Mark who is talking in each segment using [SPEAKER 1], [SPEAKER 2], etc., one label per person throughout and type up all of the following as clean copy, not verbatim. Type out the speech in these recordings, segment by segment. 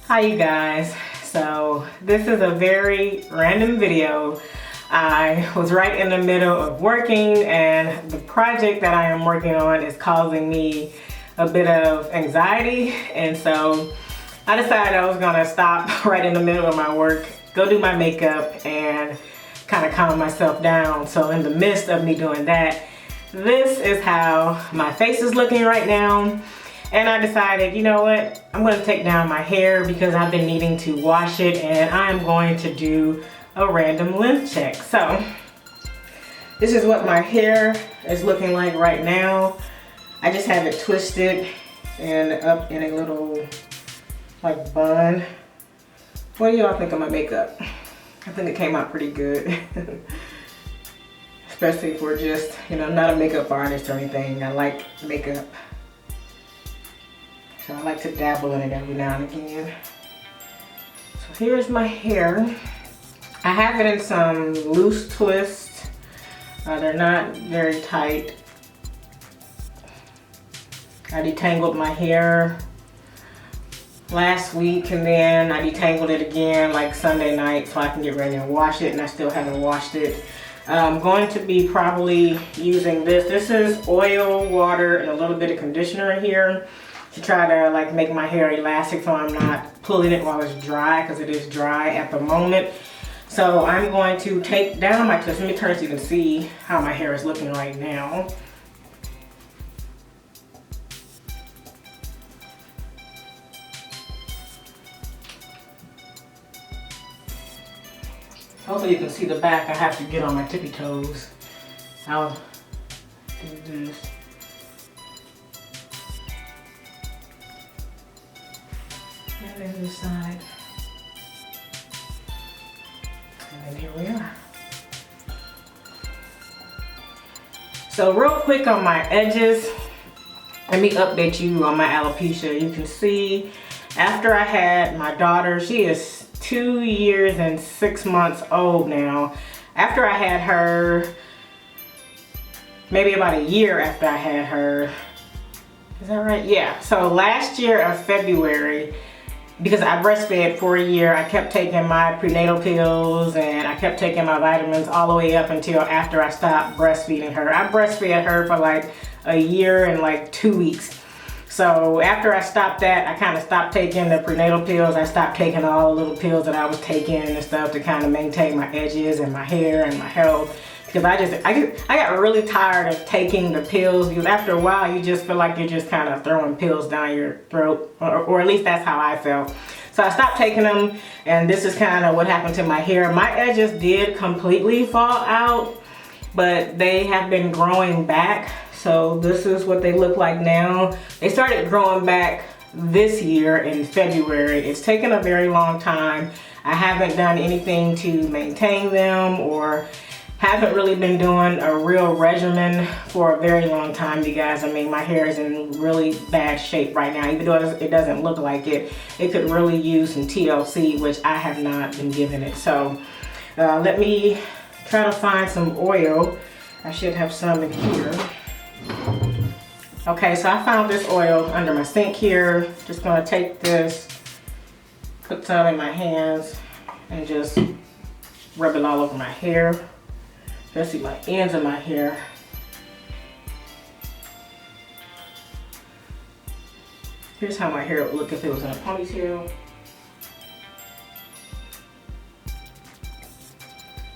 [SPEAKER 1] Hi you guys. So this is a very random video. I was right in the middle of working and the project that I am working on is causing me a bit of anxiety, and so I decided I was gonna stop right in the middle of my work, go do my makeup and kind of calm myself down. So in the midst of me doing that, this is how my face is looking right now. And I decided, you know what, I'm going to take down my hair because I've been needing to wash it, and I'm going to do a random length check. So this is what my hair is looking like right now. I just have it twisted and up in a little like bun. What do y'all think of my makeup? I think it came out pretty good. Especially for just, you know, not a makeup artist or anything. I like makeup. So I like to dabble in it every now and again. So here's my hair. I have it in some loose twists. They're not very tight. I detangled my hair last week, and then I detangled it again like Sunday night so I can get ready and wash it, and I still haven't washed it. I'm going to be probably using this. This is oil, water, and a little bit of conditioner in here to try to like make my hair elastic so I'm not pulling it while it's dry, because it is dry at the moment. So I'm going to take down my twist. Let me turn so you can see how my hair is looking right now. Hopefully you can see the back. I have to get on my tippy toes. I'll do this. And then this side. And then here we are. So real quick on my edges, let me update you on my alopecia. You can see after I had my daughter, she is 2 years and 6 months old now. After I had her, maybe about a year after I had her, is that right? Yeah, so last year of February, because I breastfed for a year, I kept taking my prenatal pills and I kept taking my vitamins all the way up until after I stopped breastfeeding her. I breastfed her for like a year and like 2 weeks. So after I stopped that, I kind of stopped taking the prenatal pills. I stopped taking all the little pills that I was taking and stuff to kind of maintain my edges and my hair and my health. Because I got really tired of taking the pills, because after a while you just feel like you're just kind of throwing pills down your throat, or at least that's how I felt. So I stopped taking them, and this is kind of what happened to my hair. My edges did completely fall out, but they have been growing back. So this is what they look like now. They started growing back this year in February. It's taken a very long time. I haven't done anything to maintain them, or haven't really been doing a real regimen for a very long time, you guys. I mean, my hair is in really bad shape right now. Even though it doesn't look like it, it could really use some TLC, which I have not been giving it. So let me try to find some oil. I should have some in here. Okay, so I found this oil under my sink here. Just gonna take this, put some in my hands, and just rub it all over my hair. Especially my ends of my hair. Here's how my hair would look if it was in a ponytail.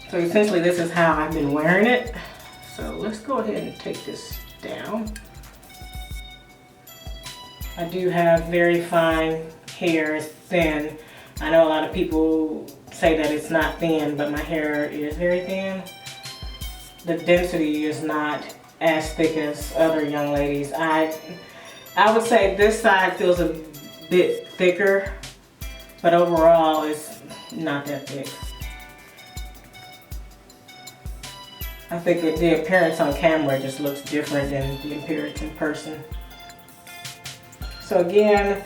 [SPEAKER 1] So essentially this is how I've been wearing it. So let's go ahead and take this down. I do have very fine hair, it's thin. I know a lot of people say that it's not thin, but my hair is very thin. The density is not as thick as other young ladies. I would say this side feels a bit thicker, but overall it's not that thick. I think that the appearance on camera just looks different than the appearance in person. So again,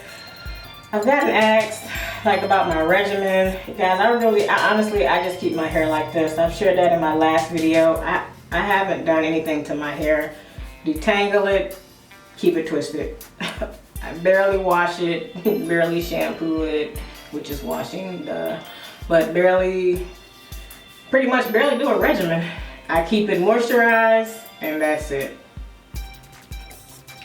[SPEAKER 1] I've gotten asked like about my regimen. You guys, honestly, I just keep my hair like this. I've shared that in my last video. I haven't done anything to my hair. Detangle it, keep it twisted. I barely wash it, barely shampoo it. which is washing, but barely, pretty much barely do a regimen. I keep it moisturized and that's it.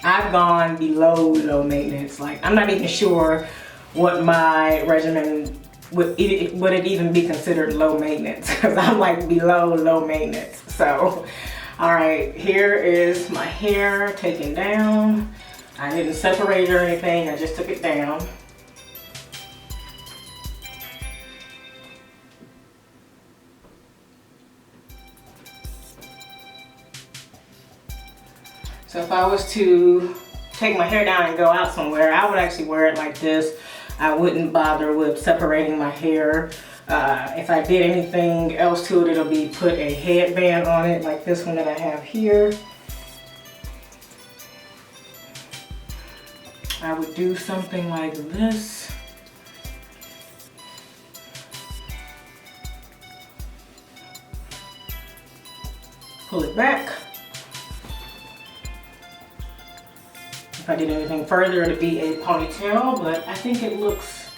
[SPEAKER 1] I've gone below low maintenance. Like, I'm not even sure what my regimen would it even be considered low maintenance, because I'm like below low maintenance. So, all right, here is my hair taken down. I didn't separate it or anything, I just took it down. So if I was to take my hair down and go out somewhere, I would actually wear it like this. I wouldn't bother with separating my hair. If I did anything else to it, it'll be put a headband on it like this one that I have here. I would do something like this. Pull it back. If I did anything further, it'd be a ponytail, but I think it looks,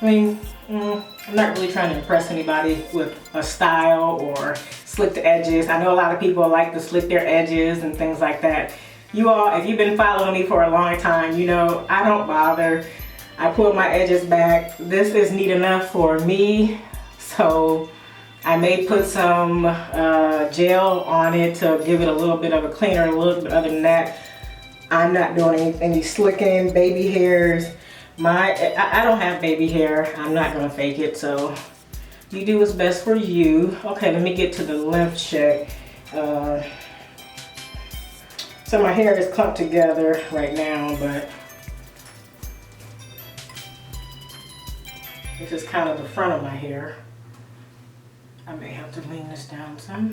[SPEAKER 1] I mean, I'm not really trying to impress anybody with a style or slick the edges. I know a lot of people like to slick their edges and things like that. You all, if you've been following me for a long time, you know I don't bother. I pull my edges back. This is neat enough for me, so I may put some gel on it to give it a little bit of a cleaner look, but other than that, I'm not doing any slicking, baby hairs. I don't have baby hair. I'm not gonna fake it, so you do what's best for you. Okay, let me get to the length check. So my hair is clumped together right now, but this is kind of the front of my hair. I may have to lean this down some.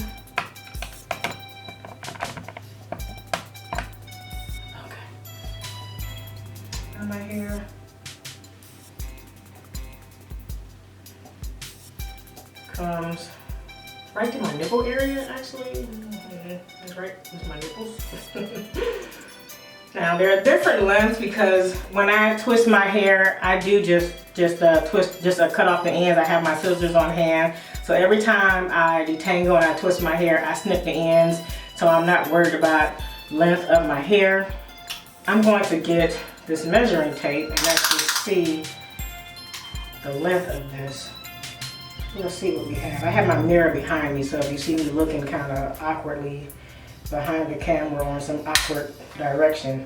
[SPEAKER 1] My hair. Comes right to my nipple area, actually. That's right, it's my nipples. Now there are different lengths because when I twist my hair, I do just cut off the ends. I have my scissors on hand. So every time I detangle and I twist my hair, I snip the ends. So I'm not worried about length of my hair. I'm going to get this measuring tape and actually see the length of this. Let's see what we have. I have my mirror behind me, so if you see me looking kind of awkwardly behind the camera or in some awkward direction,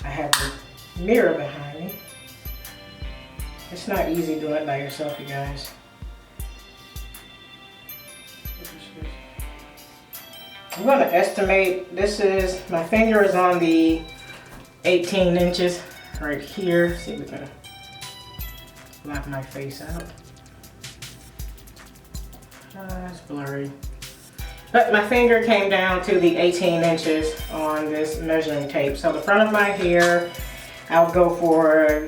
[SPEAKER 1] I have the mirror behind me. It's not easy doing it by yourself, you guys. I'm going to estimate, my finger is on the 18 inches right here. See if we can block my face out. It's blurry. But my finger came down to the 18 inches on this measuring tape. So the front of my hair, I'll go for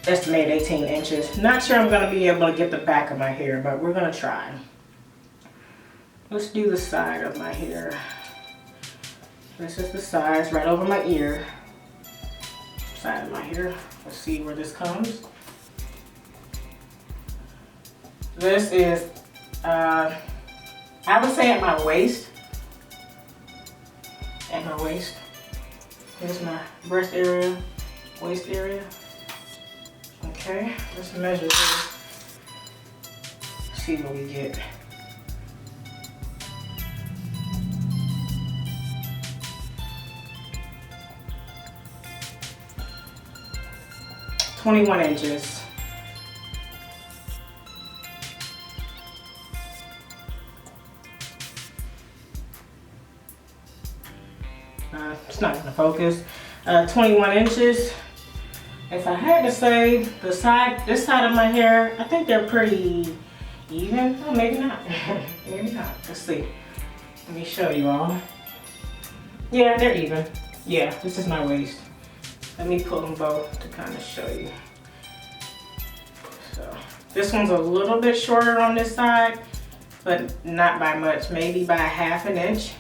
[SPEAKER 1] estimated 18 inches. Not sure I'm going to be able to get the back of my hair, but we're going to try. Let's do the side of my hair. This is the size right over my ear. Side of my hair. Let's see where this comes. This is, I would say at my waist. At my waist. Here's my breast area, waist area. Okay, let's measure this. See what we get. "21 inches. It's not gonna focus. 21 inches. If I had to say this side of my hair, I think they're pretty even. Oh, maybe not. Maybe not. Let's see. Let me show you all. Yeah, they're even. Yeah, this is my waist. Let me pull them both to kind of show you. So this one's a little bit shorter on this side, but not by much, maybe by ½ an inch.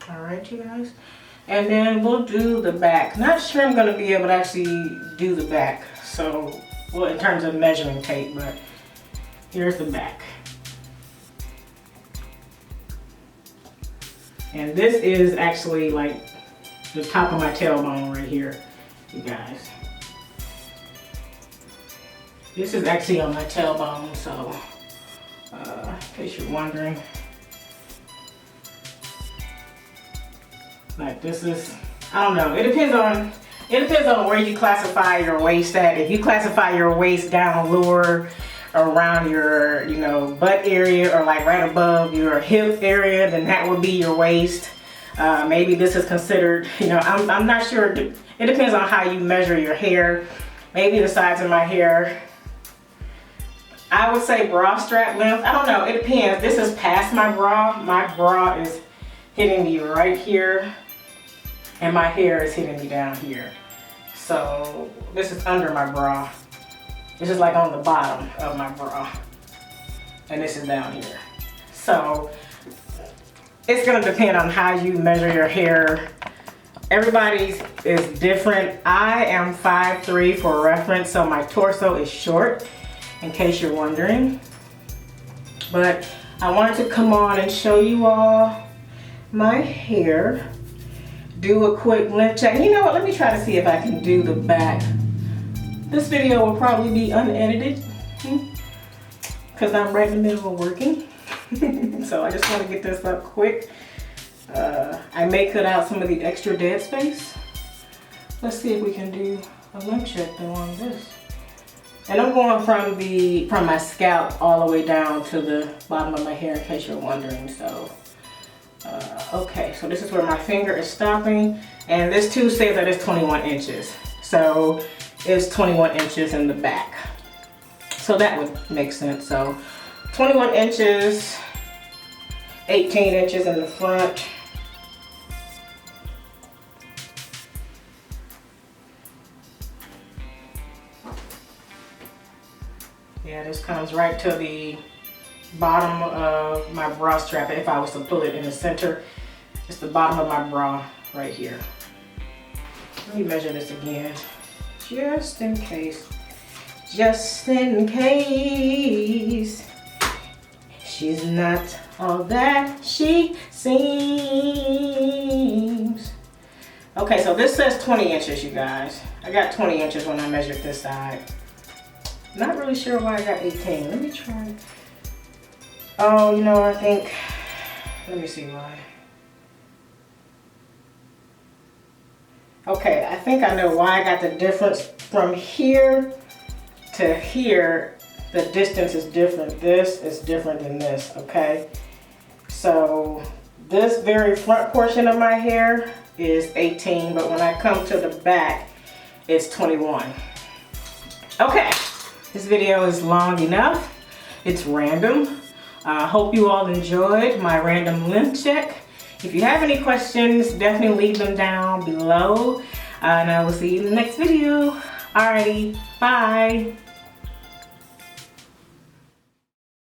[SPEAKER 1] All right, you guys. And then we'll do the back. Not sure I'm gonna be able to actually do the back. So, well, in terms of measuring tape, but here's the back. And this is actually like the top of my tailbone right here, you guys. This is actually on my tailbone, so in case you're wondering. Like this is, I don't know, it depends on where you classify your waist at. If you classify your waist down lower around your, you know, butt area or like right above your hip area, then that would be your waist. Maybe this is considered, you know, I'm not sure. It depends on how you measure your hair. Maybe the size of my hair. I would say bra strap length. I don't know, it depends. This is past my bra. My bra is hitting me right here. And my hair is hitting me down here. So this is under my bra. This is like on the bottom of my bra. And this is down here. So it's gonna depend on how you measure your hair. Everybody's is different. I am 5'3" for reference, so my torso is short, in case you're wondering. But I wanted to come on and show you all my hair. Do a quick length check. You know what, let me try to see if I can do the back. This video will probably be unedited because I'm right in the middle of working. So I just want to get this up quick. I may cut out some of the extra dead space. Let's see if we can do a length check though on this. And I'm going from my scalp all the way down to the bottom of my hair, in case you're wondering. So okay, so this is where my finger is stopping, and this too says that it's 21 inches. So it's 21 inches in the back. So that would make sense. So 21 inches, 18 inches in the front. Yeah, this comes right to the bottom of my bra strap. If I was to pull it in the center, it's the bottom of my bra right here. Let me measure this again, just in case. Just in case she's not all that she seems. Okay, so this says 20 inches, you guys. I got 20 inches when I measured this side. Not really sure why I got 18. Let me try. Oh, you know, I think, let me see why. Okay, I think I know why I got the difference. From here to here, the distance is different. This is different than this, okay? So this very front portion of my hair is 18, but when I come to the back, it's 21. Okay, this video is long enough. It's random. I hope you all enjoyed my random length check. If you have any questions, definitely leave them down below. And I will see you in the next video. Alrighty, bye.